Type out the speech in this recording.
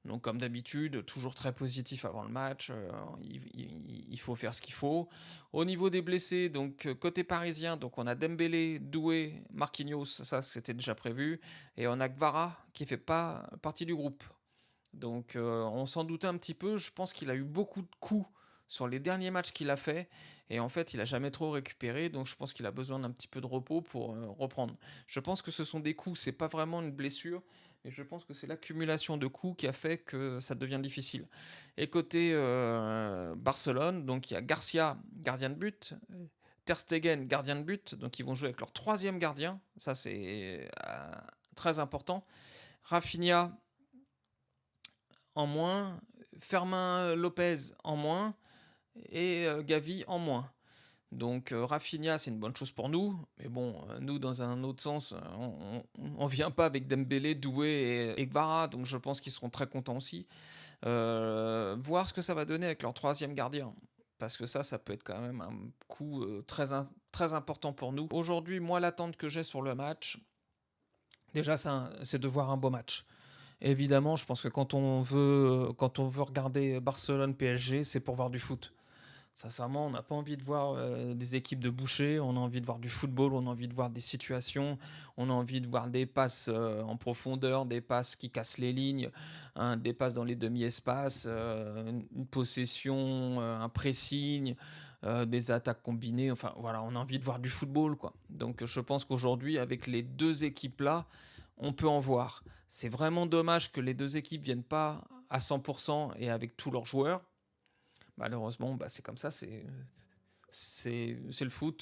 Donc comme d'habitude, toujours très positif avant le match, il faut faire ce qu'il faut. Au niveau des blessés, donc côté parisien, donc on a Dembélé, Doué, Marquinhos, ça c'était déjà prévu et on a Kvara qui fait pas partie du groupe. Donc on s'en doutait un petit peu, je pense qu'il a eu beaucoup de coups sur les derniers matchs qu'il a fait et en fait, il a jamais trop récupéré donc je pense qu'il a besoin d'un petit peu de repos pour, reprendre. Je pense que ce sont des coups, c'est pas vraiment une blessure, mais je pense que c'est l'accumulation de coups qui a fait que ça devient difficile. Et côté, Barcelone, donc il y a Garcia, gardien de but, Ter Stegen, gardien de but, donc ils vont jouer avec leur troisième gardien, ça c'est, très important. Rafinha en moins, Fermin Lopez en moins et Gavi en moins. Donc Rafinha, c'est une bonne chose pour nous, mais bon, nous, dans un autre sens, on vient pas avec Dembélé, Doué et Kvara, donc je pense qu'ils seront très contents aussi. Voir ce que ça va donner avec leur troisième gardien, parce que ça peut être quand même un coup très important pour nous. Aujourd'hui, moi, l'attente que j'ai sur le match, déjà, c'est de voir un beau match. Évidemment, je pense que quand on veut regarder Barcelone-PSG, c'est pour voir du foot. Sincèrement, on n'a pas envie de voir des équipes de boucher, on a envie de voir du football, on a envie de voir des situations, on a envie de voir des passes en profondeur, des passes qui cassent les lignes, hein, des passes dans les demi-espaces, une possession, un pressing, des attaques combinées. Enfin voilà, on a envie de voir du football, quoi. Donc je pense qu'aujourd'hui, avec les deux équipes-là, on peut en voir. C'est vraiment dommage que les deux équipes viennent pas à 100% et avec tous leurs joueurs. Malheureusement, bah, c'est comme ça, c'est le foot.